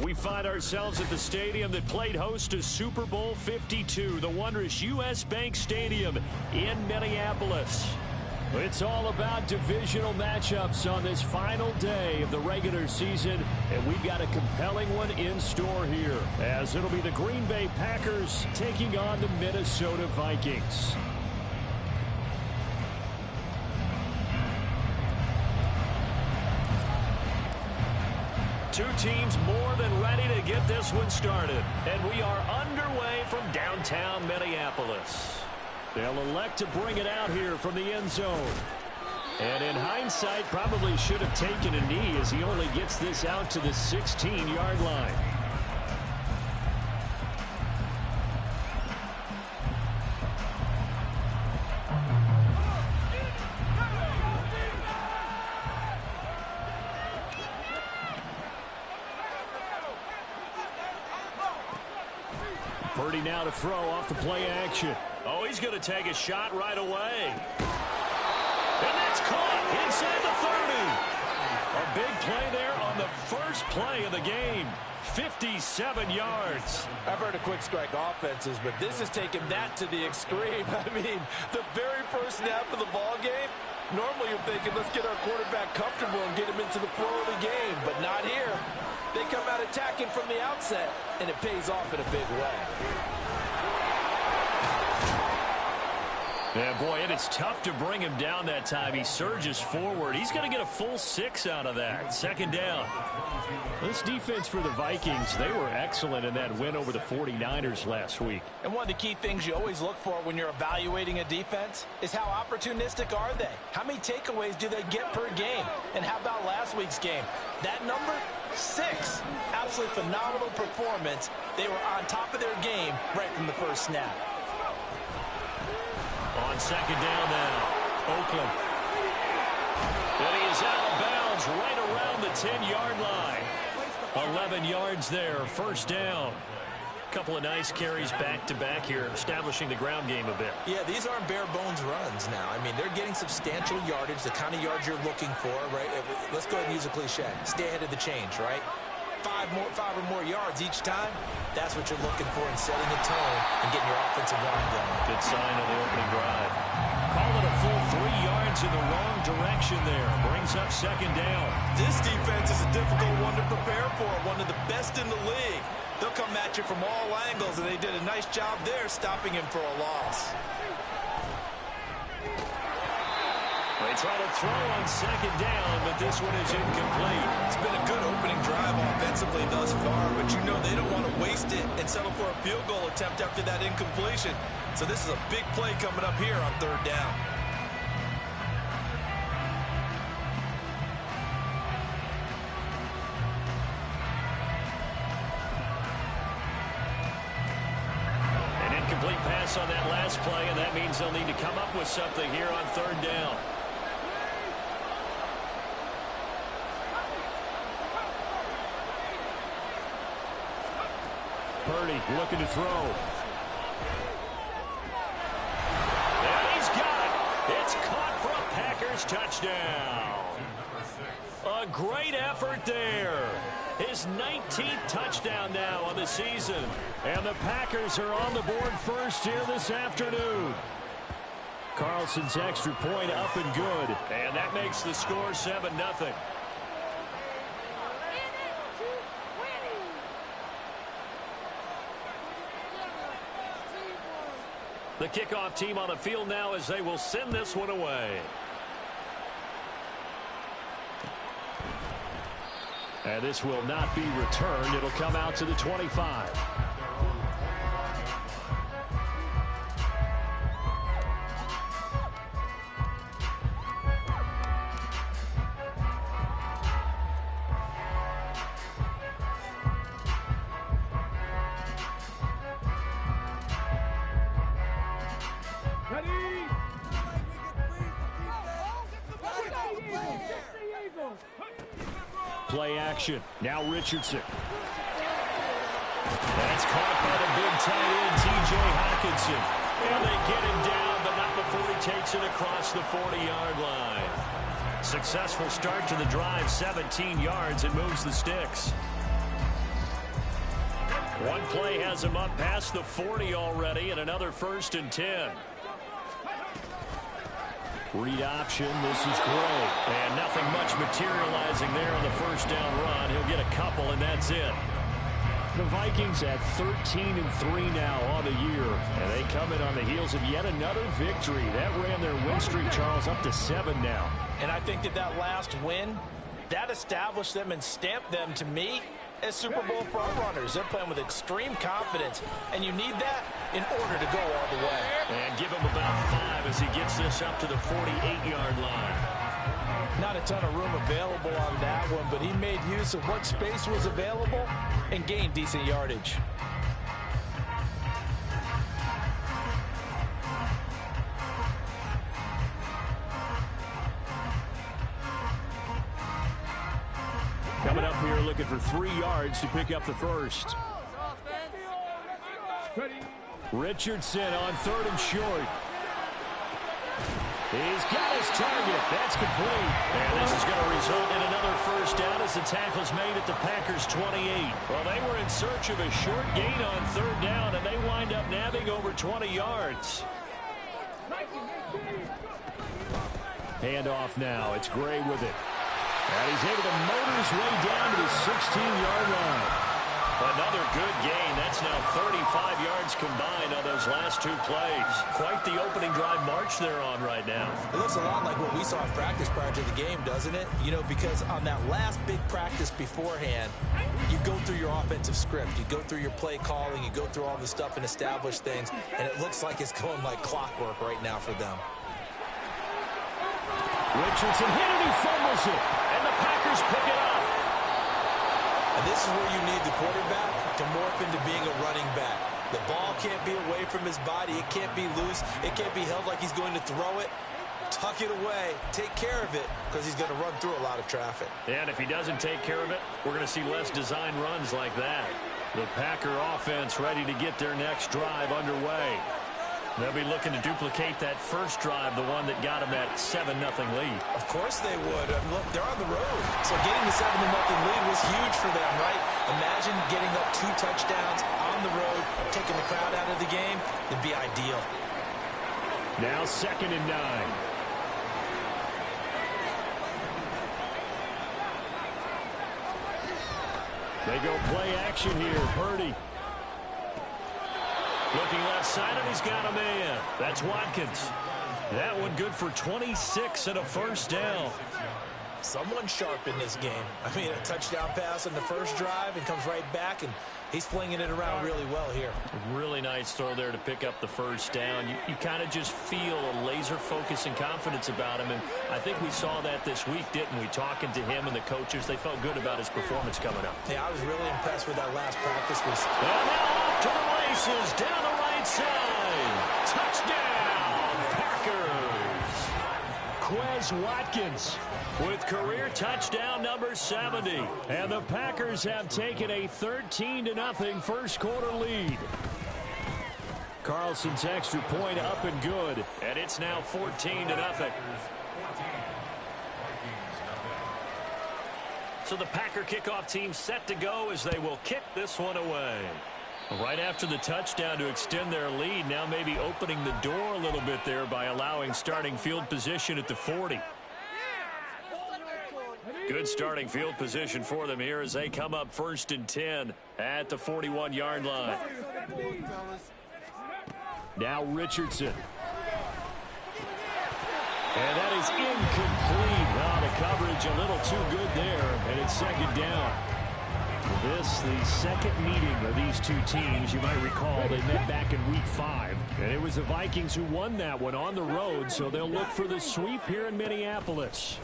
We find ourselves at the stadium that played host to Super Bowl 52, the wondrous U.S. Bank Stadium in Minneapolis. It's all about divisional matchups on this final day of the regular season, and we've got a compelling one in store here, as it'll be the Green Bay Packers taking on the Minnesota Vikings. Two teams more than ready to get this one started, and we are underway from downtown Minneapolis. They'll elect to bring it out here from the end zone. And in hindsight, probably should have taken a knee as he only gets this out to the 16-yard line. Purdy now to throw off the play action. Oh, he's going to take a shot right away. And that's caught inside the 30. A big play there on the first play of the game. 57 yards. I've heard of quick strike offenses, but this has taken that to the extreme. I mean, the very first snap of the ball game, normally you're thinking, let's get our quarterback comfortable and get him into the flow of the game, but not here. They come out attacking from the outset, and it pays off in a big way. Yeah, boy, and it's tough to bring him down that time. He surges forward. He's going to get a full 6 out of that. Second down. This defense for the Vikings, they were excellent in that win over the 49ers last week. And one of the key things you always look for when you're evaluating a defense is how opportunistic are they? How many takeaways do they get per game? And how about last week's game? That number? 6. Absolutely phenomenal performance. They were on top of their game right from the first snap. On second down now, Oakland. And he is out of bounds right around the 10-yard line. 11 yards there, first down. Couple of nice carries back-to-back here, establishing the ground game a bit. Yeah, these aren't bare-bones runs now. I mean, they're getting substantial yardage, the kind of yards you're looking for, right? Let's go ahead and use a cliche. Stay ahead of the change, right? 5 or more yards each time, that's what you're looking for in setting the tone and getting your offensive line going. Good sign on the opening drive. Call it a full 3 yards in the wrong direction there. Brings up second down. This defense is a difficult one to prepare for, one of the best in the league. They'll come at you from all angles, and they did a nice job there stopping him for a loss. They try to throw on second down, but this one is incomplete. It's been a good opening drive offensively thus far, but you know they don't want to waste it and settle for a field goal attempt after that incompletion. So this is a big play coming up here on third down. An incomplete pass on that last play, and that means they'll need to come up with something here on third down. Purdy looking to throw. And he's got it. It's caught for a Packers touchdown. A great effort there. His 19th touchdown now on the season. And the Packers are on the board first here this afternoon. Carlson's extra point up and good. And that makes the score 7-0. The kickoff team on the field now as they will send this one away. And this will not be returned. It'll come out to the 25. Play action. Now Richardson. That's caught by the big tight end, T.J. Hawkinson. And they get him down, but not before he takes it across the 40-yard line. Successful start to the drive, 17 yards, and moves the sticks. One play has him up past the 40 already, and another 1st and 10. Read option. This is great. And nothing much materializing there on the 1st down run. He'll get a couple, and that's it. The Vikings at 13-3 now on the year. And they come in on the heels of yet another victory. That ran their win streak, Charles, up to 7 now. And I think that last win, that established them and stamped them, to me, as Super Bowl frontrunners. They're playing with extreme confidence, and you need that in order to go all the way. And give him about 5 as he gets this up to the 48-yard line. Not a ton of room available on that one, but he made use of what space was available and gained decent yardage. Coming up here looking for 3 yards to pick up the first. Richardson on 3rd and short. He's got his target. That's complete. And this is going to result in another 1st down as the tackle's made at the Packers' 28. Well, they were in search of a short gain on 3rd down, and they wind up nabbing over 20 yards. Handoff now. It's Gray with it. And he's able to motor his way down to the 16-yard line. Another good gain. That's now 35 yards combined on those last 2 plays. Quite the opening drive march they're on right now. It looks a lot like what we saw in practice prior to the game, doesn't it? You know, because on that last big practice beforehand, you go through your offensive script. You go through your play calling. You go through all the stuff and establish things. And it looks like it's going like clockwork right now for them. Richardson hit it. He fumbles it. And the Packers pick it up. And this is where you need the quarterback to morph into being a running back. The ball can't be away from his body. It can't be loose. It can't be held like he's going to throw it. Tuck it away. Take care of it because he's going to run through a lot of traffic. And if he doesn't take care of it, we're going to see less design runs like that. The Packer offense ready to get their next drive underway. They'll be looking to duplicate that first drive, the one that got them that 7-0 lead. Of course they would. Look, they're on the road. So getting the 7-0 lead was huge for them, right? Imagine getting up 2 touchdowns on the road, taking the crowd out of the game. It'd be ideal. Now 2nd and 9. They go play action here. Purdy. Looking left side, and he's got a man. That's Watkins. That one good for 26 and a 1st down. Someone sharp in this game. I mean, a touchdown pass in the first drive and comes right back, and he's flinging it around really well here. Really nice throw there to pick up the 1st down. You kind of just feel a laser focus and confidence about him, and I think we saw that this week, didn't we? Talking to him and the coaches, they felt good about his performance coming up. Yeah, I was really impressed with that last practice. And now off to the races, down the right side. Touchdown, Packers. Quez Watkins with career touchdown number 70. And the Packers have taken a 13-0 first quarter lead. Carlson's extra point up and good. And it's now 14-0. So the Packer kickoff team set to go as they will kick this one away. Right after the touchdown to extend their lead, now maybe opening the door a little bit there by allowing starting field position at the 40. Good starting field position for them here as they come up 1st and 10 at the 41-yard line. Now Richardson. And that is incomplete. Oh, the coverage a little too good there, and it's 2nd down. This, the second meeting of these 2 teams. You might recall they met back in Week 5. And it was the Vikings who won that one on the road, so they'll look for the sweep here in Minneapolis.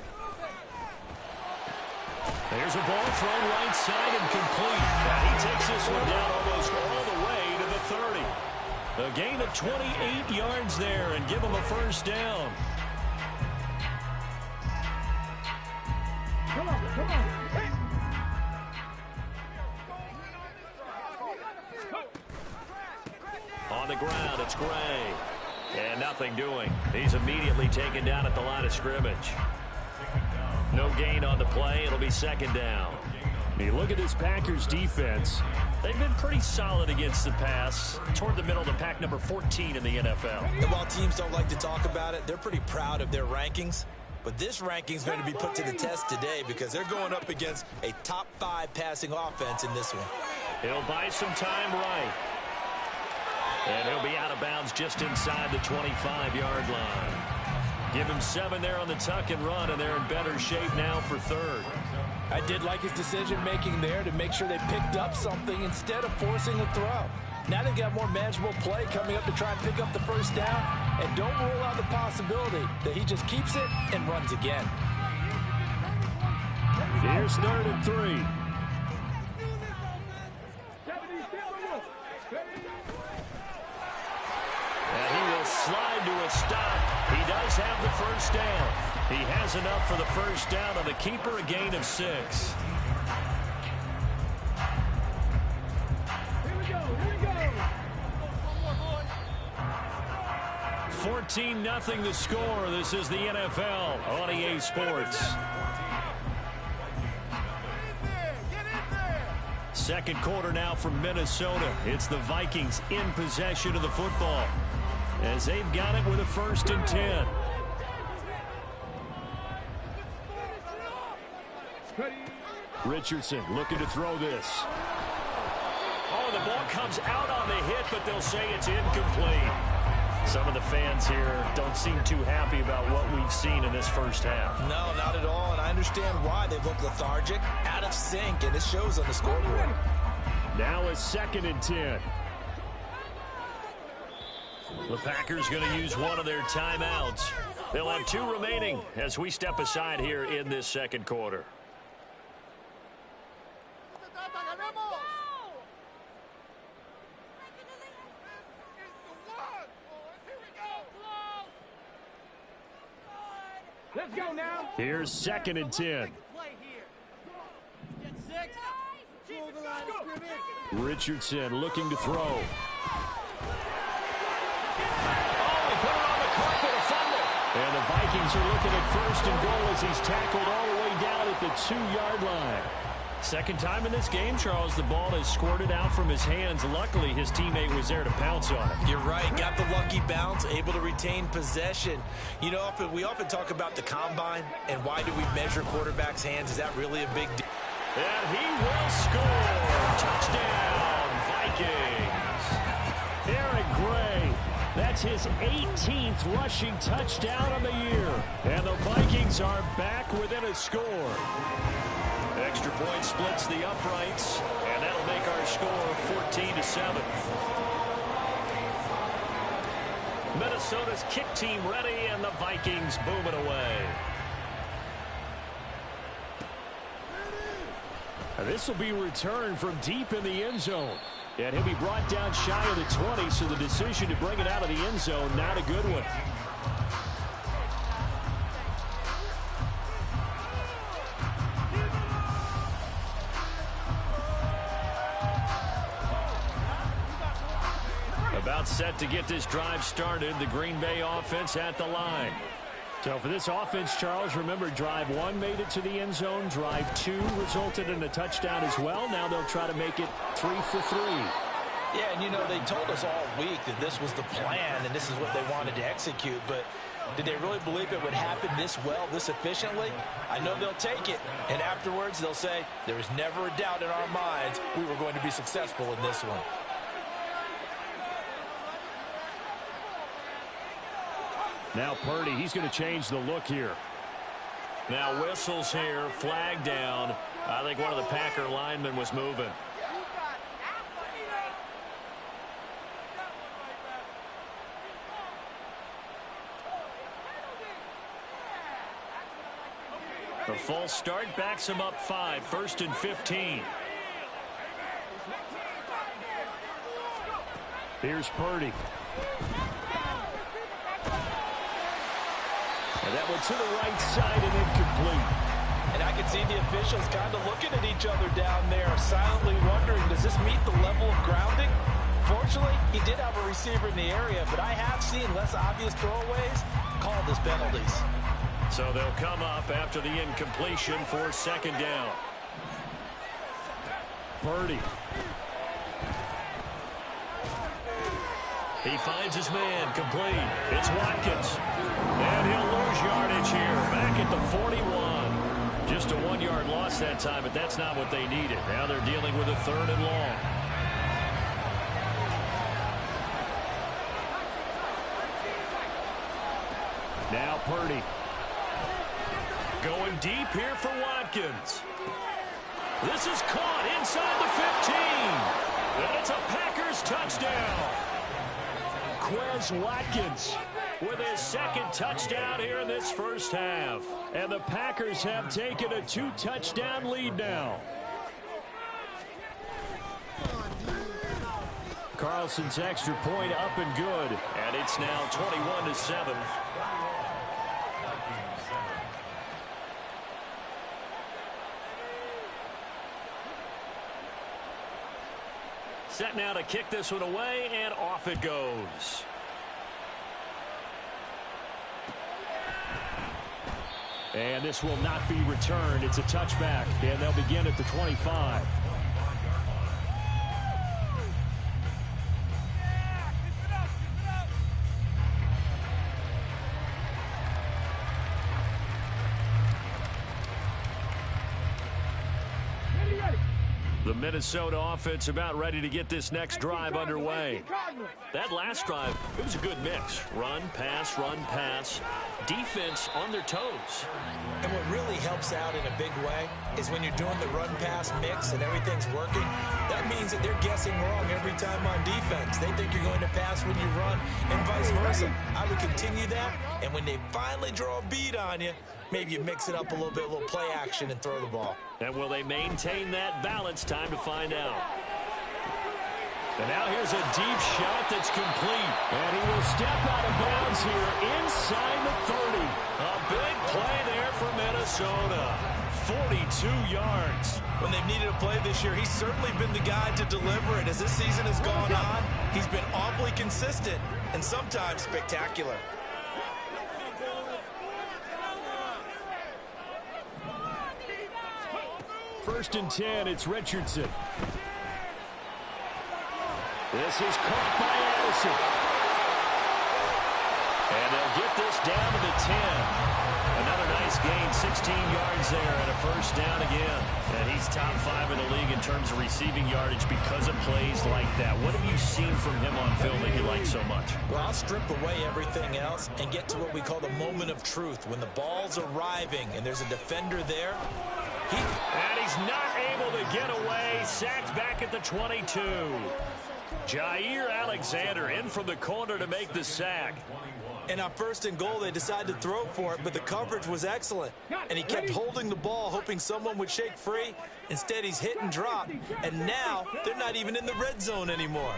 There's a ball thrown right side and complete. And he takes this one down almost all the way to the 30. A gain of 28 yards there and give him a 1st down. Come on, come on. Hey. On the ground, it's Gray. And nothing doing. He's immediately taken down at the line of scrimmage. No gain on the play. It'll be 2nd down. You look at this Packers defense. They've been pretty solid against the pass. Toward the middle of the pack, number 14 in the NFL. And while teams don't like to talk about it, they're pretty proud of their rankings. But this ranking is going to be put to the test today because they're going up against a top 5 passing offense in this one. He'll buy some time right. And he'll be out of bounds just inside the 25-yard line. Give him 7 there on the tuck and run, and they're in better shape now for third. I did like his decision-making there to make sure they picked up something instead of forcing a throw. Now they've got more manageable play coming up to try and pick up the first down, and don't rule out the possibility that he just keeps it and runs again. Here's 3rd and 3. And he will slide to a stop. He does have the first down. He has enough for the first down on the keeper, a gain of 6. 14-0 the score. This is the NFL on EA Sports. Second quarter now from Minnesota. It's the Vikings in possession of the football as they've got it with a 1st and 10. Richardson looking to throw this. Oh, the ball comes out on the hit, but they'll say it's incomplete. Some of the fans here don't seem too happy about what we've seen in this first half. No, not at all, and I understand why. They look lethargic, out of sync, and it shows on the scoreboard. Now a 2nd and 10. The Packers going to use one of their timeouts. They'll have 2 remaining as we step aside here in this second quarter. Let's go now. Here's 2nd and 10. Richardson looking to throw. Oh, he put it on the carpet, a fumble. And the Vikings are looking at 1st and goal as he's tackled all the way down at the 2-yard line. Second time in this game, Charles, the ball has squirted out from his hands. Luckily, his teammate was there to pounce on it. You're right. Got the lucky bounce, able to retain possession. You know, we often talk about the combine and why do we measure quarterbacks' hands. Is that really a big deal? And he will score. Touchdown, Vikings. Eric Gray. That's his 18th rushing touchdown of the year. And the Vikings are back within a score. Extra point splits the uprights, and that'll make our score 14-7. Minnesota's kick team ready, and the Vikings boom it away. This will be returned from deep in the end zone. And he'll be brought down shy of the 20, so the decision to bring it out of the end zone, not a good one. About set to get this drive started. The Green Bay offense at the line. So for this offense, Charles, remember, drive 1 made it to the end zone. Drive 2 resulted in a touchdown as well. Now they'll try to make it 3 for 3. Yeah, and you know, they told us all week that this was the plan and this is what they wanted to execute. But did they really believe it would happen this well, this efficiently? I know they'll take it. And afterwards, they'll say, there was never a doubt in our minds we were going to be successful in this one. Now Purdy, he's going to change the look here. Now whistles here, flag down. I think one of the Packer linemen was moving. The false start backs him up 5, 1st and 15. Here's Purdy. And that one to the right side and incomplete. And I can see the officials kind of looking at each other down there, silently wondering, does this meet the level of grounding? Fortunately, he did have a receiver in the area, but I have seen less obvious throwaways called as penalties. So they'll come up after the incompletion for 2nd down. Purdy. He finds his man, complete. It's Watkins. And he'll lose yardage here, back at the 41. Just a 1-yard loss that time, but that's not what they needed. Now they're dealing with a 3rd and long. Now Purdy. Going deep here for Watkins. This is caught inside the 15. And it's a Packers touchdown. Quez Watkins with his 2nd touchdown here in this first half. And the Packers have taken a 2-touchdown lead now. Carlson's extra point up and good. And it's now 21-7. Set now to kick this one away, and off it goes. And this will not be returned. It's a touchback, and they'll begin at the 25. The Minnesota offense about ready to get this next drive underway. That last drive, it was a good mix. Run, pass, defense on their toes. And what really helps out in a big way is when you're doing the run-pass mix and everything's working, that means that they're guessing wrong every time on defense. They think you're going to pass when you run and vice versa. I would continue that, and when they finally draw a bead on you, maybe you mix it up a little bit, a little play action, and throw the ball. And will they maintain that balance? Time to find out. And now here's a deep shot that's complete. And he will step out of bounds here inside the 30. A big play there for Minnesota. 42 yards. When they've needed a play this year, he's certainly been the guy to deliver it. As this season has gone on, he's been awfully consistent and sometimes spectacular. First and 10, it's Richardson. This is caught by Addison. And they'll get this down to the 10. Another nice gain, 16 yards there, and a first down again. And he's top 5 in the league in terms of receiving yardage because of plays like that. What have you seen from him on film that you like so much? Well, I'll strip away everything else and get to what we call the moment of truth. When the ball's arriving and there's a defender there, and he's not able to get away. Sacked back at the 22. Jair Alexander in from the corner to make the sack. And on 1st and goal, they decided to throw for it, but the coverage was excellent. And he kept holding the ball, hoping someone would shake free. Instead, he's hit and drop. And now, they're not even in the red zone anymore.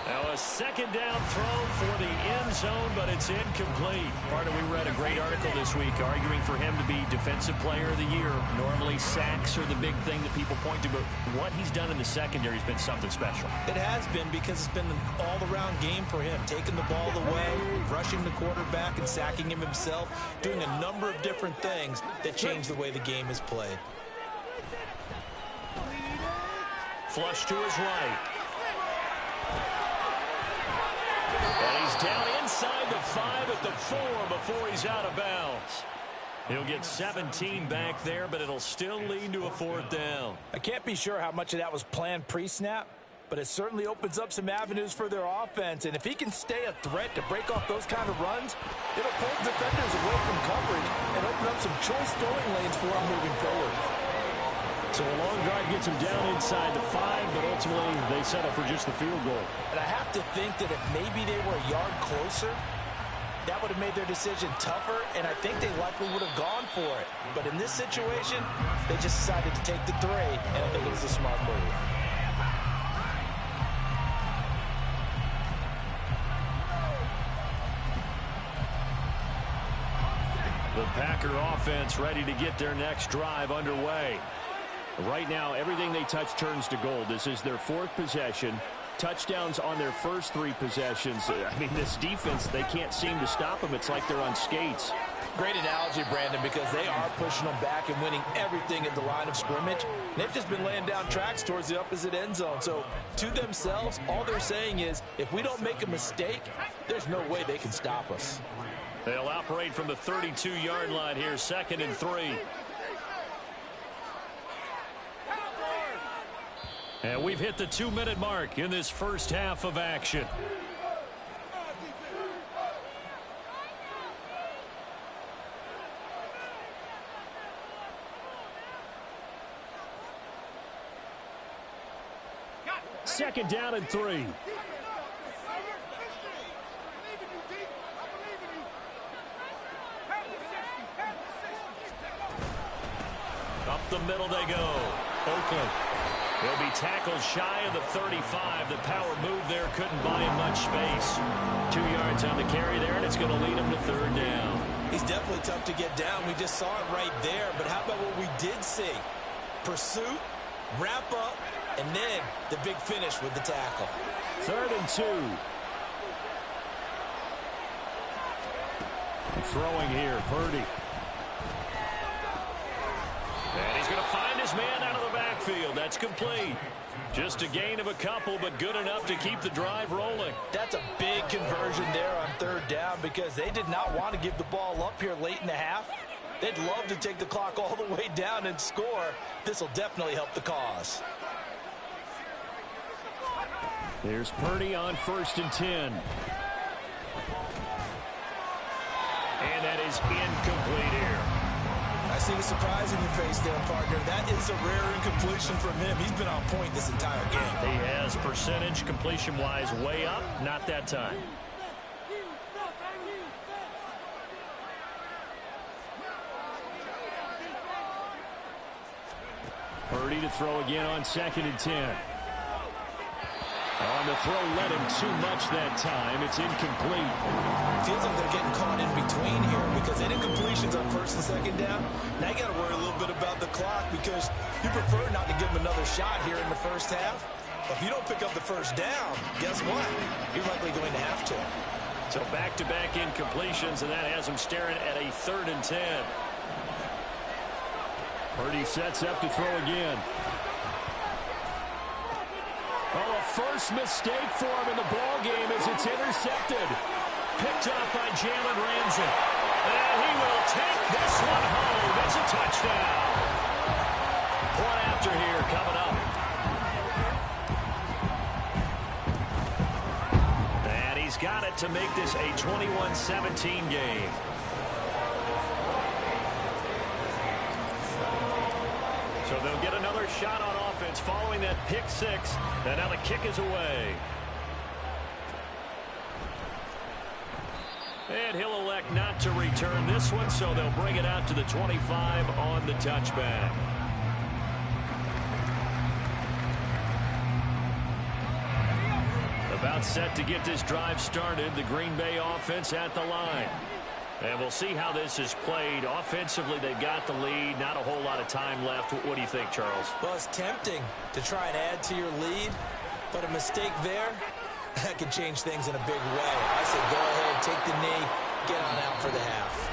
Now a 2nd down throw for the end zone, but it's incomplete. Partner, we read a great article this week arguing for him to be Defensive Player of the Year. Normally sacks are the big thing that people point to, but what he's done in the secondary has been something special. It has been, because it's been an all-around game for him. Taking the ball away, rushing the quarterback and sacking him himself, doing a number of different things that change the way the game is played. Flush to his right. And he's down inside the 5 at the 4 before he's out of bounds. He'll get 17 back there, but it'll still lead to a 4th down. I can't be sure how much of that was planned pre-snap, but it certainly opens up some avenues for their offense. And if he can stay a threat to break off those kind of runs, it'll pull defenders away from coverage and open up some choice throwing lanes for him moving forward. So a long drive gets him down inside the 5, but ultimately they settle for just the field goal. And I have to think that if maybe they were a yard closer, that would have made their decision tougher, and I think they likely would have gone for it. But in this situation, they just decided to take the 3, and I think it was a smart move. The Packer offense ready to get their next drive underway. Right now, everything they touch turns to gold. This is their 4th possession. touchdowns on their first 3 possessions. I mean, this defense, they can't seem to stop them. It's like they're on skates. Great analogy, Brandon, because they are pushing them back and winning everything at the line of scrimmage. They've just been laying down tracks towards the opposite end zone. So to themselves, all they're saying is, if we don't make a mistake, there's no way they can stop us. They'll operate from the 32-yard line here, 2nd and 3. And we've hit the 2-minute mark in this first half of action. Second down and 3. Up the middle they go. Oakland. He'll be tackled shy of the 35. The power move there couldn't buy him much space. 2 yards on the carry there, and it's going to lead him to 3rd down. He's definitely tough to get down. We just saw it right there. But how about what we did see? Pursuit, wrap up, and then the big finish with the tackle. 3rd and 2. Throwing here, Purdy. And he's going to find his man out of the backfield. That's complete. Just a gain of a couple, but good enough to keep the drive rolling. That's a big conversion there on 3rd down because they did not want to give the ball up here late in the half. They'd love to take the clock all the way down and score. This will definitely help the cause. There's Purdy on 1st and 10. And that is incomplete here. I see the surprise in your face there, partner. That is a rare incompletion from him. He's been on point this entire game. He has percentage completion-wise way up. Not that time. Purdy to throw again on 2nd and 10. On the throw, led him too much that time. It's incomplete. Feels like they're getting caught in between here because they did completions on 1st and 2nd down. Now you got to worry a little bit about the clock because you prefer not to give them another shot here in the first half. But if you don't pick up the 1st down, guess what? You're likely going to have to. So back-to-back incompletions, and that has him staring at a 3rd and 10. Purdy sets up to throw again. Oh, a first mistake for him in the ball game as it's intercepted. Picked up by Jalen Ramsey. And he will take this one home. It's a touchdown. Point after here coming up. And he's got it to make this a 21-17 game. So they'll get another shot on offense following that pick 6. And now the kick is away. And he'll elect not to return this one, so they'll bring it out to the 25 on the touchback. About set to get this drive started. The Green Bay offense at the line. And we'll see how this is played. Offensively, they've got the lead. Not a whole lot of time left. What do you think, Charles? Well, it's tempting to try and add to your lead, but a mistake there, that could change things in a big way. I say go ahead, take the knee, get on out for the half.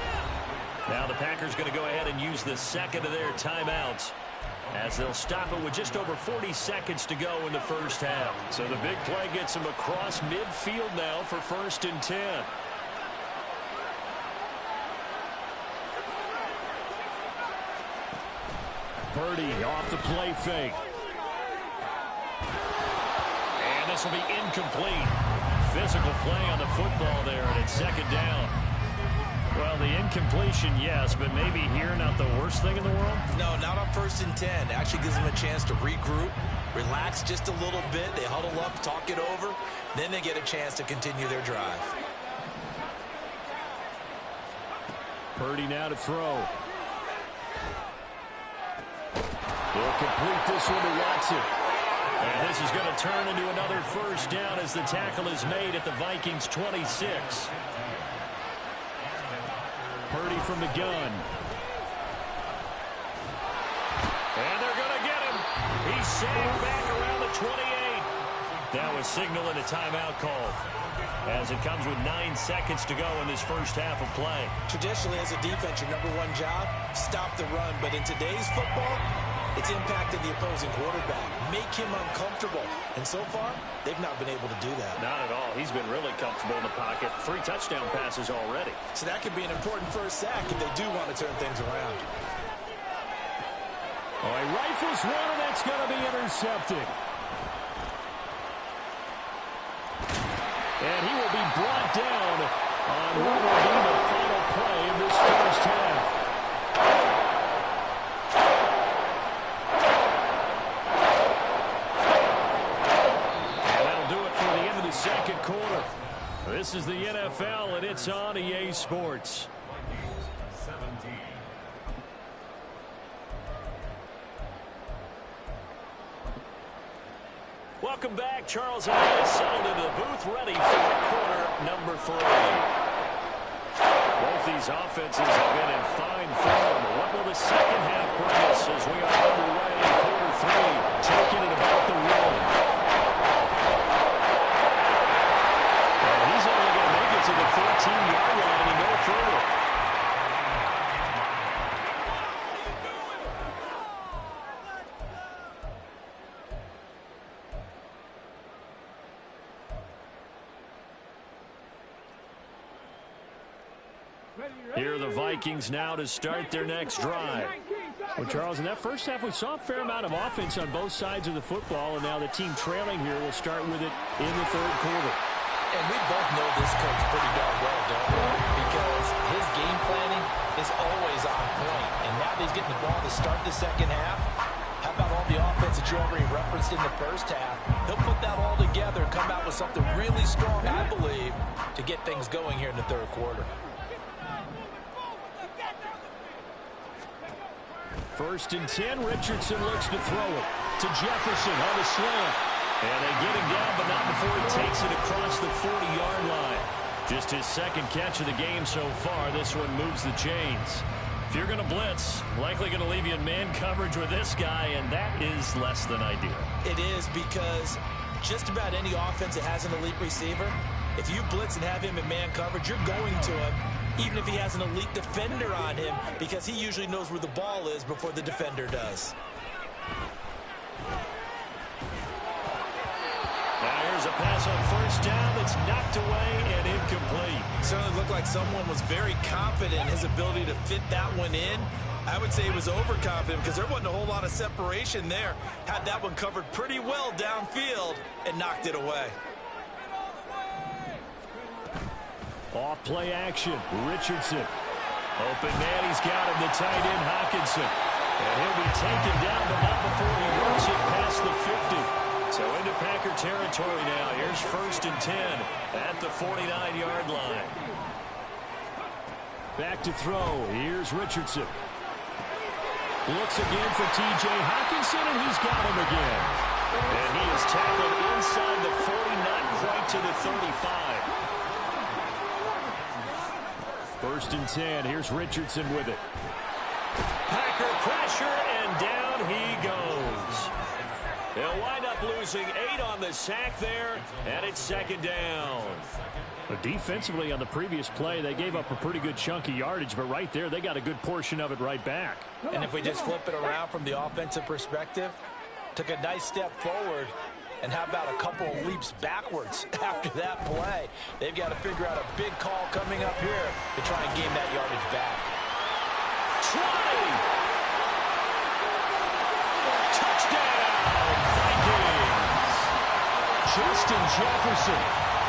Now the Packers going to go ahead and use the 2nd of their timeouts as they'll stop it with just over 40 seconds to go in the first half. So the big play gets them across midfield now for 1st and 10. Purdy off the play fake. And this will be incomplete. Physical play on the football there, and it's 2nd down. Well, the incompletion, yes, but maybe here not the worst thing in the world? No, not on 1st and 10. It actually gives them a chance to regroup, relax just a little bit. They huddle up, talk it over. Then they get a chance to continue their drive. Purdy now to throw. He'll complete this one to Watson. And this is going to turn into another 1st down as the tackle is made at the Vikings 26. Purdy from the gun. And they're going to get him. He's saved back around the 28. That was signaling a timeout call, as it comes with 9 seconds to go in this first half of play. Traditionally, as a defense, your number one job, stop the run. But in today's football, it's impacted the opposing quarterback. Make him uncomfortable. And so far, they've not been able to do that. Not at all. He's been really comfortable in the pocket. 3 touchdown passes already. So that could be an important first sack if they do want to turn things around. Oh, he rifles one, and that's going to be intercepted. And he will be brought down on what will be the final play of this first half. And that'll do it for the end of the second quarter. This is the NFL, and it's on EA Sports. Welcome back. Charles and I settled into the booth, ready for quarter number 3. Both these offenses have been in fine form. What will the second half bring us as we are underway in quarter 3, taking it about the win? And he's only going to make it to the 14-yard line and go further. Here are the Vikings now to start their next drive. Well, Charles, in that first half, we saw a fair amount of offense on both sides of the football, and now the team trailing here will start with it in the third quarter. And we both know this coach pretty darn well, don't we? Because his game planning is always on point. And now that he's getting the ball to start the second half, how about all the offense that you already referenced in the first half? He'll put that all together and come out with something really strong, I believe, to get things going here in the third quarter. First and 10, Richardson looks to throw it to Jefferson on the slant. And they get him down, but not before he takes it across the 40-yard line. Just his second catch of the game so far. This one moves the chains. If you're going to blitz, likely going to leave you in man coverage with this guy, and that is less than ideal. It is, because just about any offense that has an elite receiver, if you blitz and have him in man coverage, you're going to him, even if he has an elite defender on him, because he usually knows where the ball is before the defender does. Now here's a pass on first down that's knocked away and incomplete. Certainly looked like someone was very confident in his ability to fit that one in. I would say he was overconfident because there wasn't a whole lot of separation there. Had that one covered pretty well downfield and knocked it away. Off play action, Richardson. Open man, he's got him, the tight end, Hawkinson. And he'll be taken down, but not before he works it past the 50. So into Packer territory now. Here's first and 10 at the 49-yard line. Back to throw. Here's Richardson. Looks again for T.J. Hawkinson, and he's got him again. And he is tackled inside the 40, not quite to the 35. First and 10. Here's Richardson with it. Packer pressure, and down he goes. They'll wind up losing 8 on the sack there, and it's second down. But defensively on the previous play, they gave up a pretty good chunk of yardage, but right there, they got a good portion of it right back. And if we just flip it around from the offensive perspective, took a nice step forward, and how about a couple of leaps backwards after that play? They've got to figure out a big call coming up here to try and gain that yardage back. Touchdown, Vikings! Justin Jefferson,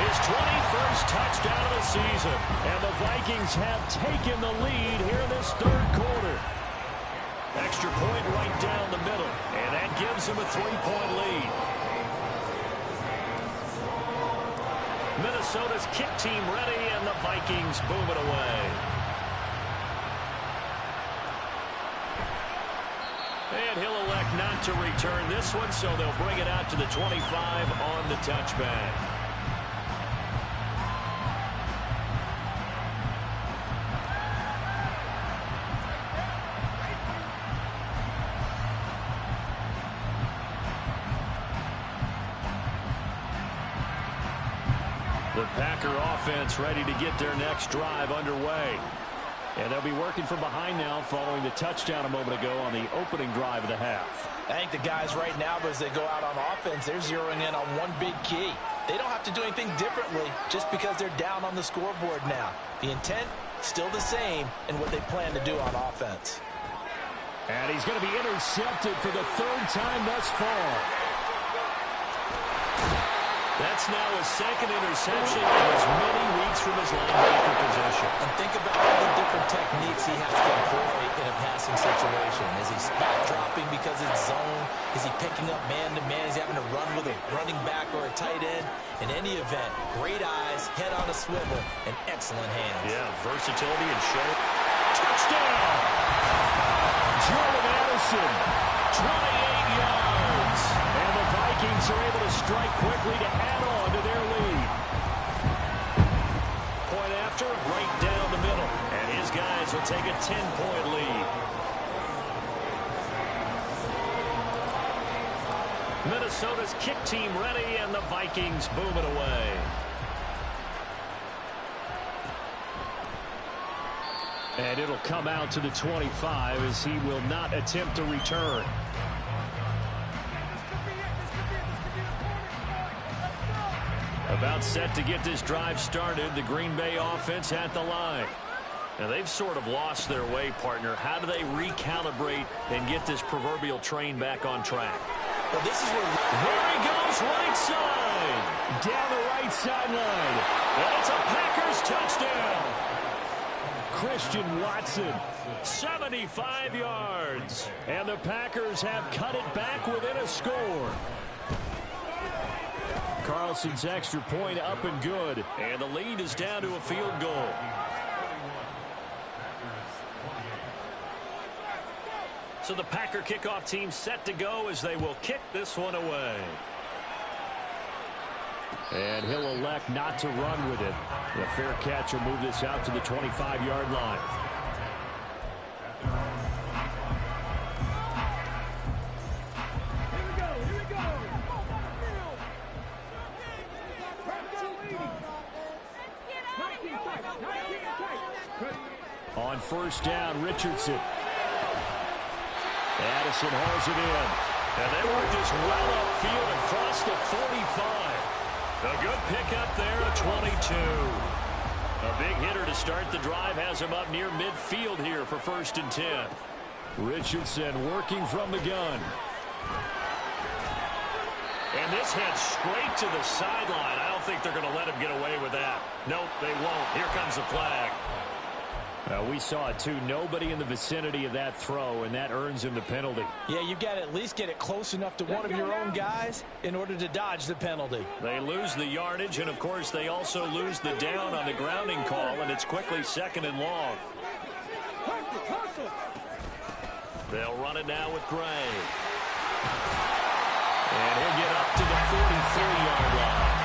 his 21st touchdown of the season. And the Vikings have taken the lead here in this third quarter. Extra point right down the middle, and that gives them a 3-point lead. Minnesota's kick team ready, and the Vikings boom it away. And he'll elect not to return this one, so they'll bring it out to the 25 on the touchback. The Packer offense ready to get their next drive underway. And they'll be working from behind now following the touchdown a moment ago on the opening drive of the half. I think the guys right now, as they go out on offense, they're zeroing in on one big key. They don't have to do anything differently just because they're down on the scoreboard now. The intent, still the same in what they plan to do on offense. And he's going to be intercepted for the third time thus far. That's now his second interception in as many weeks from his linebacker position. And think about all the different techniques he has to employ in a passing situation. Is he spot dropping because it's zone? Is he picking up man-to-man? Is he having to run with a running back or a tight end? In any event, great eyes, head on a swivel, and excellent hands. Yeah, versatility and show. Touchdown! Jordan Addison, 28 yards. And the Vikings are able to strike quickly to add on to their lead. Point after, right down the middle. And his guys will take a 10-point lead. Minnesota's kick team ready, and the Vikings boom it away. And it'll come out to the 25 as he will not attempt to return. About set to get this drive started, the Green Bay offense at the line. Now, they've sort of lost their way, partner. How do they recalibrate and get this proverbial train back on track? Well, this is where... There he goes, right side. Down the right sideline. And it's a Packers touchdown. Christian Watson, 75 yards. And the Packers have cut it back within a score. Carlson's extra point up and good. And the lead is down to a field goal. So the Packer kickoff team set to go as they will kick this one away. And he'll elect not to run with it. The fair catch will move this out to the 25-yard line. On first down, Richardson. Addison hauls it in. And they work this well upfield across the 45. A good pickup there at 22. A big hitter to start the drive has him up near midfield here for 1st and 10. Richardson working from the gun. And this heads straight to the sideline. I don't think they're going to let him get away with that. Nope, they won't. Here comes the flag. We saw it, too. Nobody in the vicinity of that throw, and that earns him the penalty. Yeah, you've got to at least get it close enough to one of your own guys in order to dodge the penalty. They lose the yardage, and, of course, they also lose the down on the grounding call, and it's quickly 2nd and long. They'll run it now with Gray. And he'll get up to the 43-yard line.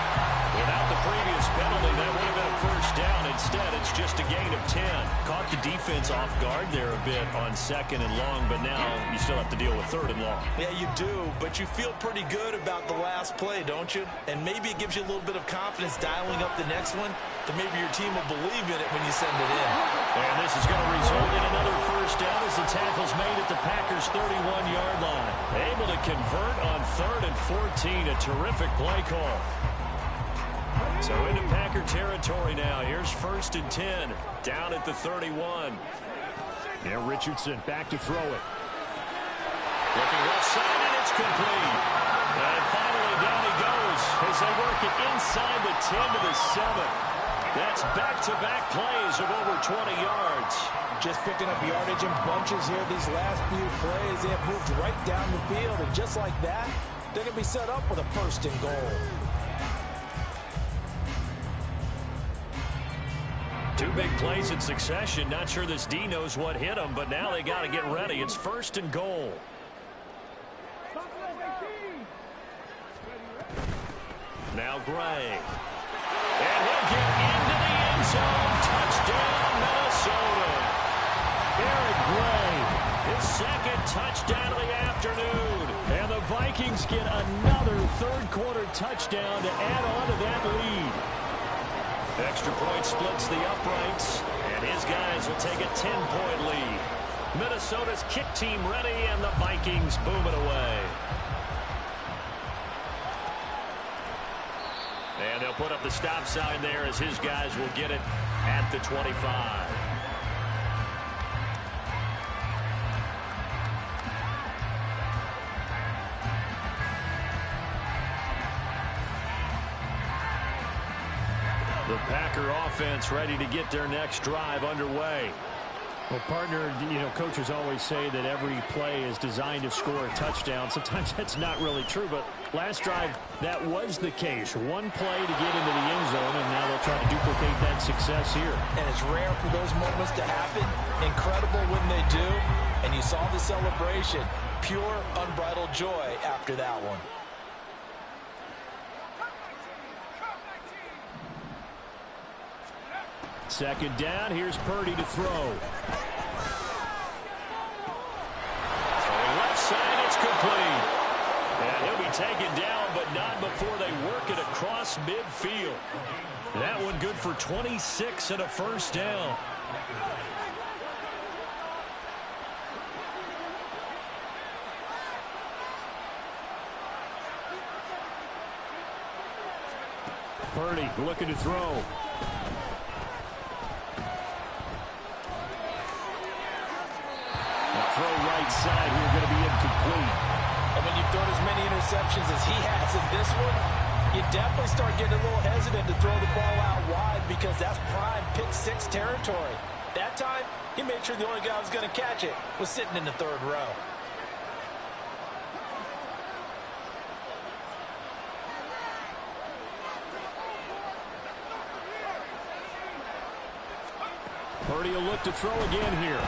Without the previous penalty, that would have been a 1st down. Instead, it's just a gain of 10. Caught the defense off guard there a bit on 2nd and long, but now you still have to deal with 3rd and long. Yeah, you do, but you feel pretty good about the last play, don't you? And maybe it gives you a little bit of confidence dialing up the next one, that maybe your team will believe in it when you send it in. And this is going to result in another 1st down as the tackle's made at the Packers' 31-yard line. Able to convert on 3rd and 14. A terrific play call. So into Packer territory now. Here's 1st and 10. Down at the 31. And Richardson back to throw it. Looking left side, and it's complete. And finally down he goes as they work it inside the 10 to the 7. That's back-to-back plays of over 20 yards. Just picking up yardage in bunches here these last few plays. They have moved right down the field, and just like that, they're going to be set up with a 1st and goal. 2 big plays in succession. Not sure this D knows what hit him, but now they got to get ready. It's 1st and goal. Now Gray. And he'll get into the end zone. Touchdown, Minnesota. Eric Gray, his 2nd touchdown of the afternoon. And the Vikings get another 3rd quarter touchdown to add on to that lead. Extra point splits the uprights, and his guys will take a 10-point lead. Minnesota's kick team ready, and the Vikings boom it away. And they'll put up the stop sign there as his guys will get it at the 25. The Packer offense ready to get their next drive underway. Well, partner, coaches always say that every play is designed to score a touchdown. Sometimes that's not really true, but last drive, that was the case. One play to get into the end zone, and now they'll try to duplicate that success here. And it's rare for those moments to happen. Incredible when they do. And you saw the celebration. Pure, unbridled joy after that one. Second down, here's Purdy to throw. Left side, it's complete. And he'll be taken down, but not before they work it across midfield. That one good for 26 and a first down. Purdy looking to throw. Throw right side here, going to be incomplete. And when you throw as many interceptions as he has in this one, you definitely start getting a little hesitant to throw the ball out wide because that's prime pick six territory. That time, he made sure the only guy who was going to catch it was sitting in the third row. Purdy will look to throw again here.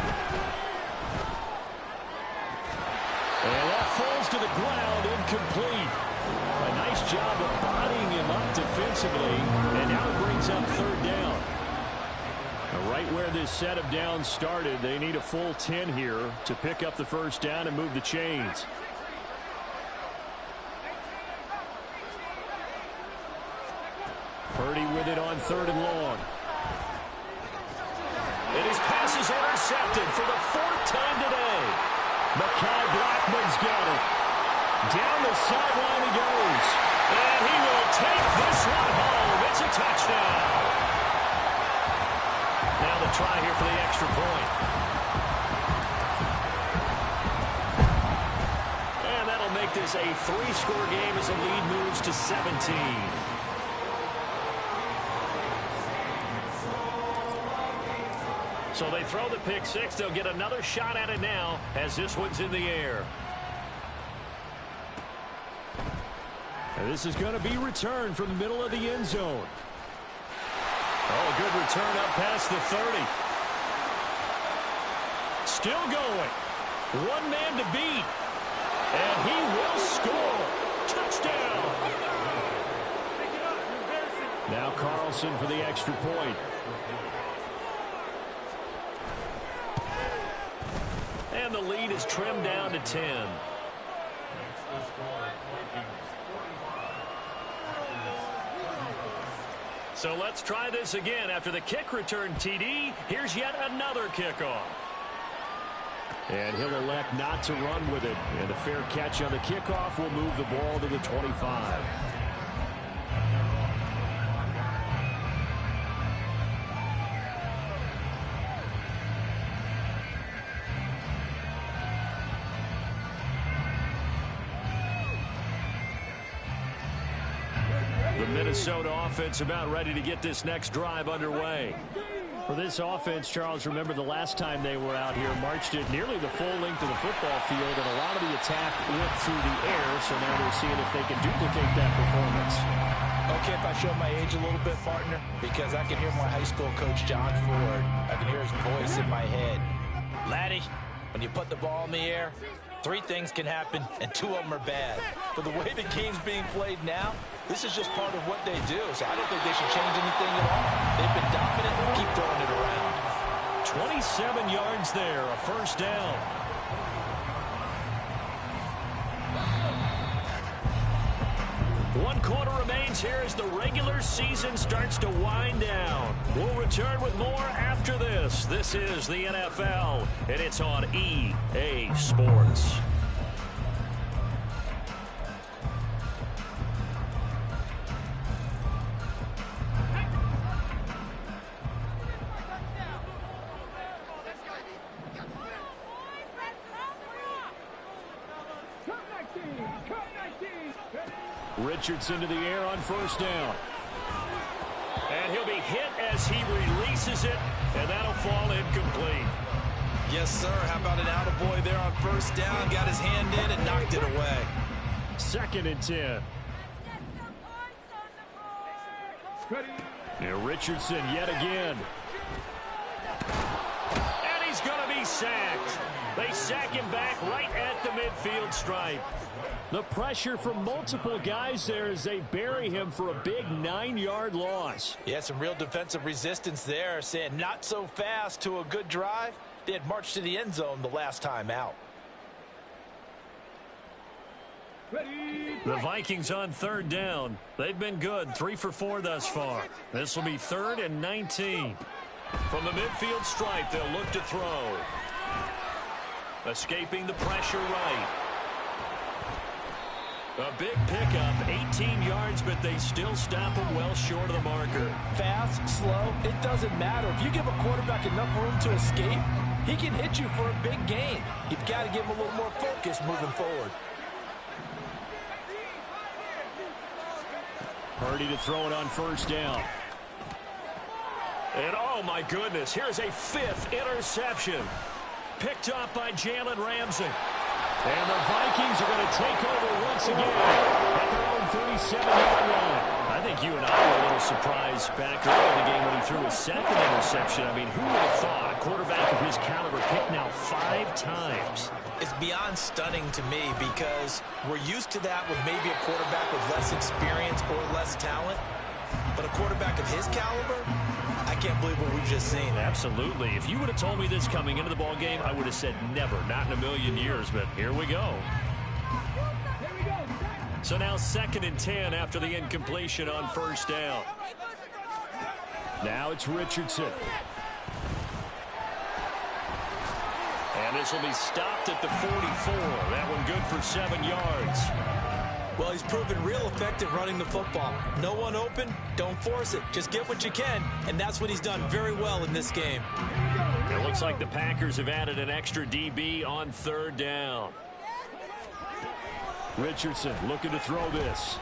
And that falls to the ground, incomplete. A nice job of bodying him up defensively, and now it brings up third down. Right where this set of downs started, they need a full 10 here to pick up the first down and move the chains. Purdy with it on third and long. And his pass is intercepted for the fourth time today. Mekhi Blackman's got it. Down the sideline he goes. And he will take this one home. It's a touchdown. Now the try here for the extra point. And that'll make this a 3-score game as the lead moves to 17. So they throw the pick six. They'll get another shot at it now as this one's in the air. And this is going to be returned from the middle of the end zone. Oh, a good return up past the 30. Still going. One man to beat. And he will score. Touchdown. Now Carlson for the extra point. And the lead is trimmed down to 10. So let's try this again. After the kick return TD, here's yet another kickoff. And he'll elect not to run with it. And a fair catch on the kickoff will move the ball to the 25. Minnesota offense about ready to get this next drive underway. For this offense, Charles, remember the last time they were out here, marched it nearly the full length of the football field, and a lot of the attack went through the air, so now they're seeing if they can duplicate that performance. Okay, if I show my age a little bit, partner, because I can hear my high school coach, John Ford. I can hear his voice in my head. Laddie, when you put the ball in the air, 3 things can happen, and 2 of them are bad. For the way the game's being played now, this is just part of what they do, so I don't think they should change anything at all. They've been dominant. Keep throwing it around. 27 yards there, a first down. One quarter remains happens here as the regular season starts to wind down. We'll return with more after this. This is the NFL, and it's on EA Sports. Richardson to the air on first down. And he'll be hit as he releases it, and that'll fall incomplete. Yes, sir. How about an attaboy there on first down? Got his hand in and knocked it away. 2nd and 10. And Richardson yet again. And he's going to be sacked. They sack him back right at the midfield stripe. The pressure from multiple guys there as they bury him for a big 9-yard loss. Yeah, some real defensive resistance there, saying not so fast to a good drive. They had marched to the end zone the last time out. The Vikings on 3rd down. They've been good, 3 for 4 thus far. This will be 3rd and 19. From the midfield stripe, they'll look to throw. Escaping the pressure right. A big pickup, 18 yards, but they still stop him well short of the marker. Fast, slow, it doesn't matter. If you give a quarterback enough room to escape, he can hit you for a big gain. You've got to give him a little more focus moving forward. Purdy to throw it on first down. And oh my goodness, here's a 5th interception. Picked off by Jalen Ramsey. And the Vikings are going to take over once again at their own 37-yard line. I think you and I were a little surprised back early in the game when he threw his 2nd interception. I mean, who would have thought a quarterback of his caliber picked now 5 times? It's beyond stunning to me because we're used to that with maybe a quarterback with less experience or less talent. But a quarterback of his caliber, I can't believe what we've just seen. Absolutely. If you would have told me this coming into the ball game, I would have said never, not in a million years. But here we go. So now 2nd and 10 after the incompletion on first down. Now it's Richardson. And this will be stopped at the 44. That one good for 7 yards. Well, he's proven real effective running the football. No one open, don't force it. Just get what you can, and that's what he's done very well in this game. It looks like the Packers have added an extra DB on 3rd down. Richardson looking to throw this.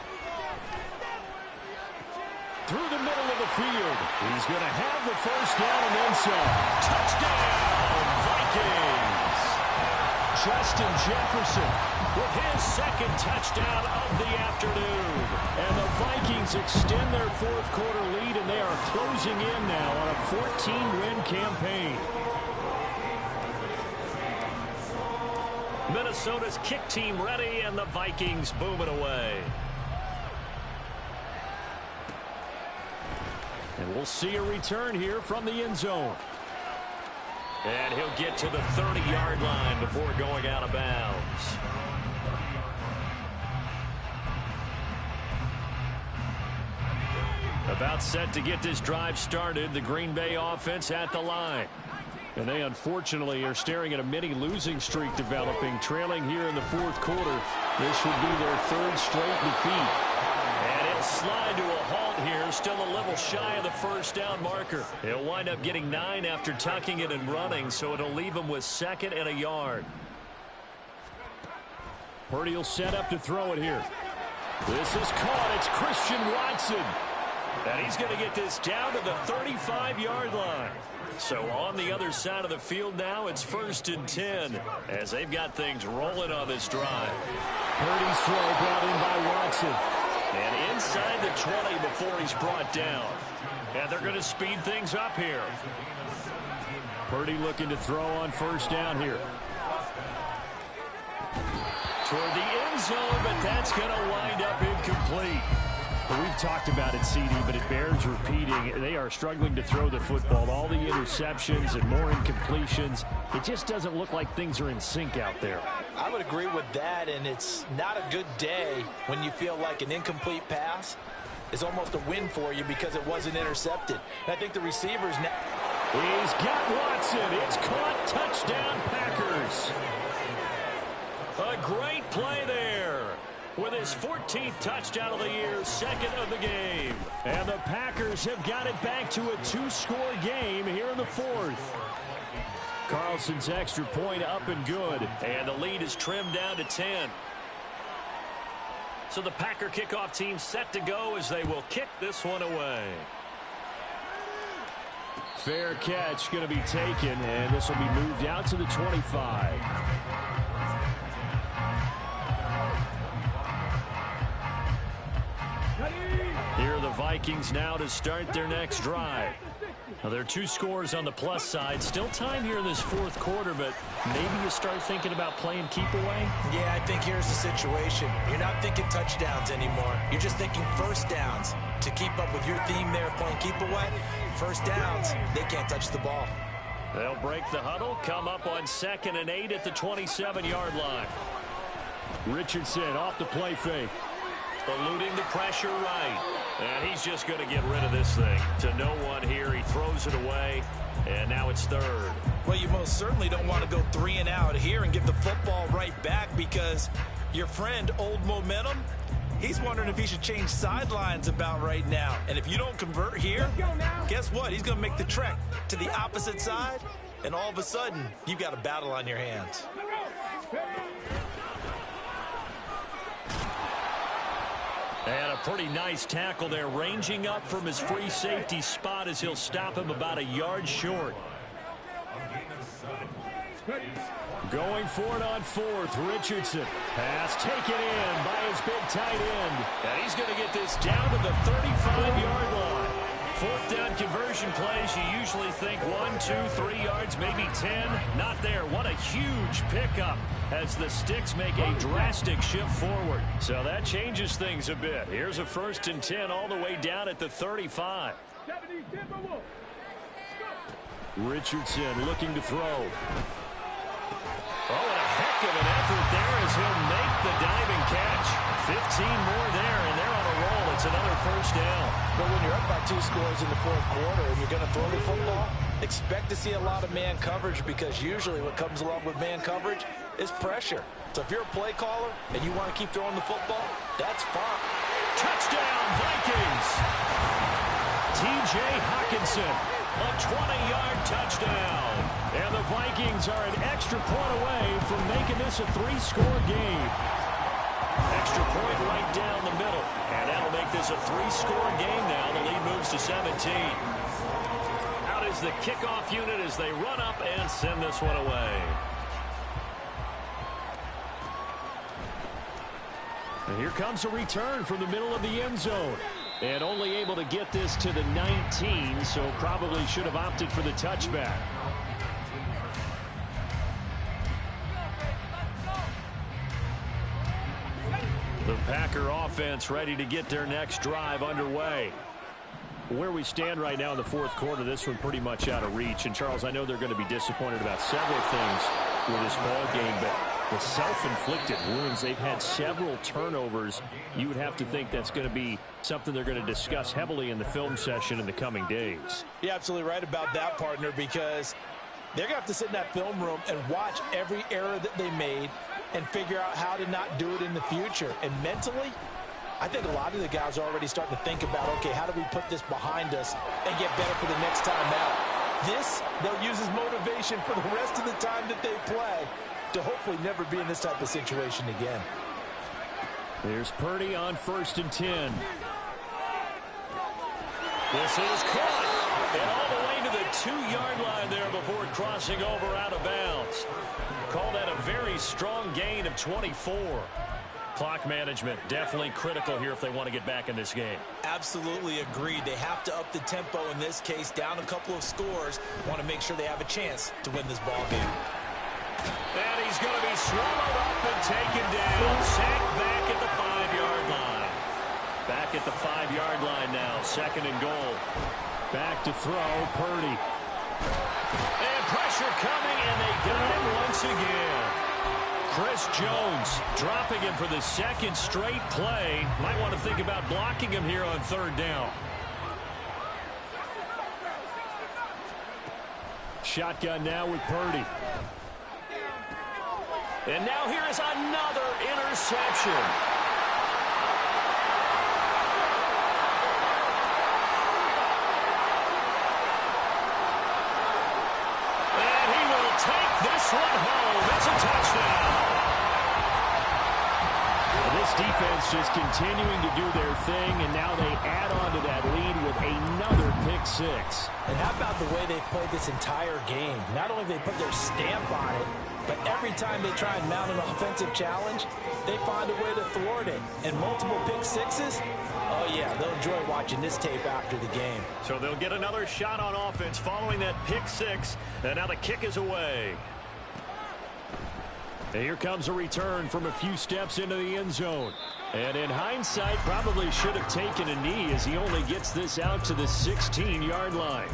Through the middle of the field. He's going to have the first down and then some. Touchdown, Vikings! Justin Jefferson with his 2nd touchdown of the afternoon. And the Vikings extend their 4th quarter lead, and they are closing in now on a 14-win campaign. Minnesota's kick team ready, and the Vikings booming away. And we'll see a return here from the end zone. And he'll get to the 30-yard line before going out of bounds. About set to get this drive started, the Green Bay offense at the line. And they unfortunately are staring at a mini losing streak developing, trailing here in the 4th quarter. This would be their 3rd straight defeat. And it'll slide to a halt here, still a little shy of the first down marker. He'll wind up getting 9 after tucking it and running, so it'll leave him with 2nd and a yard. Purdy will set up to throw it here. This is caught. It's Christian Watson. And he's going to get this down to the 35-yard line. So on the other side of the field now, it's 1st and 10 as they've got things rolling on this drive. Purdy's throw brought in by Watson. And inside the 20 before he's brought down. And they're going to speed things up here. Purdy looking to throw on first down here. Toward the end zone, but that's going to wind up incomplete. Well, we've talked about it, CD, but it bears repeating. They are struggling to throw the football. All the interceptions and more incompletions. It just doesn't look like things are in sync out there. I would agree with that, and it's not a good day when you feel like an incomplete pass is almost a win for you because it wasn't intercepted. And I think the receivers now... He's got Watson. It's caught. Touchdown, Packers. A great play there. With his 14th touchdown of the year, second of the game. And the Packers have got it back to a 2-score game here in the fourth. Carlson's extra point up and good. And the lead is trimmed down to 10. So the Packer kickoff team set to go as they will kick this one away. Fair catch going to be taken, and this will be moved out to the 25. Here are the Vikings now to start their next drive. Now, there are 2 scores on the plus side. Still time here in this fourth quarter, but maybe you start thinking about playing keep away? Yeah, I think here's the situation. You're not thinking touchdowns anymore. You're just thinking first downs. To keep up with your theme there, playing keep away, first downs, they can't touch the ball. They'll break the huddle, come up on 2nd and 8 at the 27-yard line. Richardson off the play fake. Eluding the pressure right. And he's just going to get rid of this thing. To no one here. He throws it away. And now it's 3rd. Well, you most certainly don't want to go 3 and out here and give the football right back because your friend, Old Momentum, he's wondering if he should change sidelines about right now. And if you don't convert here, guess what? He's going to make the trek to the opposite side. And all of a sudden, you've got a battle on your hands. And a pretty nice tackle there, ranging up from his free safety spot as he'll stop him about a yard short. Going for it on 4th, Richardson. Pass taken in by his big tight end. And he's going to get this down to the 35-yard line. 4th down conversion plays, you usually think 1, 2, 3 yards, maybe 10. Not there. What a huge pickup as the Sticks make a drastic shift forward. So that changes things a bit. Here's a 1st and 10 all the way down at the 35. Richardson looking to throw. Oh, and a heck of an effort there as he'll make the diving catch. 15 more there, and they're on a roll. It's another 1st down. But when you're up by 2 scores in the fourth quarter and you're going to throw the football, expect to see a lot of man coverage because usually what comes along with man coverage is pressure. So if you're a play caller and you want to keep throwing the football, that's fine. Touchdown, Vikings! T.J. Hockenson, a 20-yard touchdown. And the Vikings are an extra point away from making this a 3-score game. Extra point right down the middle. And that'll make this a 3-score game now. The lead moves to 17. Out is the kickoff unit as they run up and send this one away. And here comes a return from the middle of the end zone. And only able to get this to the 19, so probably should have opted for the touchback. The Packer offense ready to get their next drive underway. Where we stand right now in the fourth quarter, this one pretty much out of reach. And, Charles, I know they're going to be disappointed about several things with this ball game, but the self-inflicted wounds, they've had several turnovers. You would have to think that's going to be something they're going to discuss heavily in the film session in the coming days. You're absolutely right about that, partner, because they're going to have to sit in that film room and watch every error that they made and figure out how to not do it in the future. And mentally, I think a lot of the guys are already starting to think about, okay, how do we put this behind us and get better for the next time out? This, they'll use as motivation for the rest of the time that they play to hopefully never be in this type of situation again. There's Purdy on 1st and 10. This is caught. And all the way to the 2-yard line there before crossing over out of bounds. Call that a very strong gain of 24. Clock management definitely critical here if they want to get back in this game. Absolutely agreed. They have to up the tempo in this case, down a couple of scores. Want to make sure they have a chance to win this ball game. And he's going to be swallowed up and taken down. Sacked back at the 5-yard line. Back at the 5-yard line now. 2nd and goal. Back to throw, Purdy. And pressure coming, and they got him once again. Chris Jones dropping him for the second straight play. Might want to think about blocking him here on third down. Shotgun now with Purdy. And now here is another interception. And he will take this one home. It's a touchdown. This defense just continuing to do their thing, and now they add on to that lead with another pick six. And how about the way they've played this entire game? Not only have they put their stamp on it, but every time they try and mount an offensive challenge, they find a way to thwart it. And multiple pick sixes, oh yeah, they'll enjoy watching this tape after the game. So they'll get another shot on offense following that pick six, and now the kick is away. And here comes a return from a few steps into the end zone. And in hindsight, probably should have taken a knee as he only gets this out to the 16-yard line.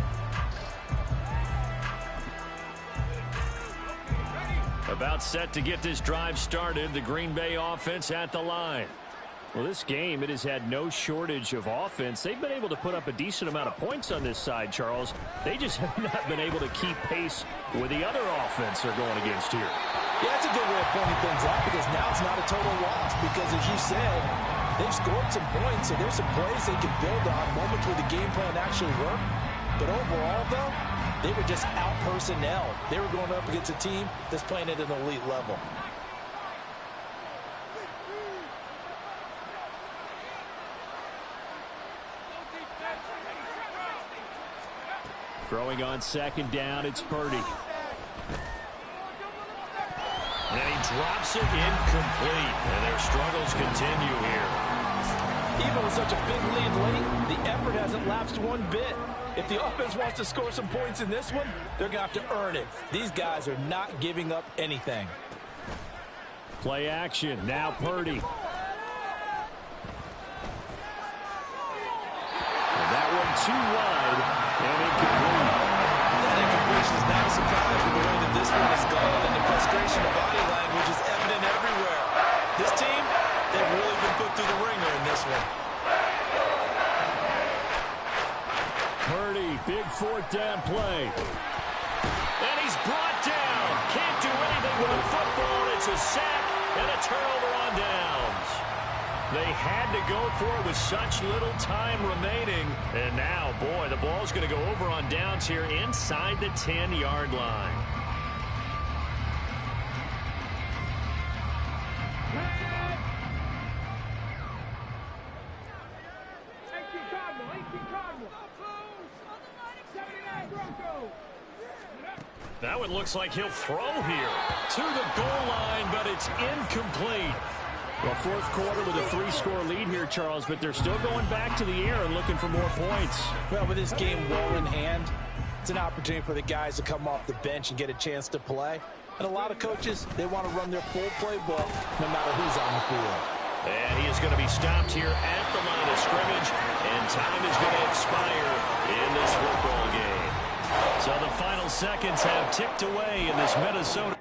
About set to get this drive started, the Green Bay offense at the line. Well, this game, it has had no shortage of offense. They've been able to put up a decent amount of points on this side, Charles. They just have not been able to keep pace with the other offense they're going against here. Yeah, that's a good way of pointing things out, because now it's not a total loss. Because, as you said, they've scored some points, so there's some plays they can build on, moments where the game plan actually worked. But overall, though, they were just out-personnel. They were going up against a team that's playing at an elite level. Throwing on second down, it's Purdy. And he drops it incomplete. And their struggles continue here. Even with such a big lead late, the effort hasn't lapsed one bit. If the offense wants to score some points in this one, they're going to have to earn it. These guys are not giving up anything. Play action. Now Purdy. And that one too wide and incomplete. That incompletion is not a surprise with the way that this one has gone, and the frustration of body language is evident everywhere. This team, they've really been put through the ringer in this one. Purdy, big fourth down play. And he's brought down. Can't do anything with the football. It's a sack and a turnover on downs. They had to go for it with such little time remaining. And now, boy, the ball's going to go over on downs here inside the 10-yard line. That one looks like he'll throw here to the goal line, but it's incomplete. Well, fourth quarter with a 3-score lead here, Charles, but they're still going back to the air and looking for more points. Well, with this game well in hand, it's an opportunity for the guys to come off the bench and get a chance to play. And a lot of coaches, they want to run their full playbook no matter who's on the field. And he is going to be stopped here at the line of scrimmage, and time is going to expire in this football game. So the final seconds have ticked away in this Minnesota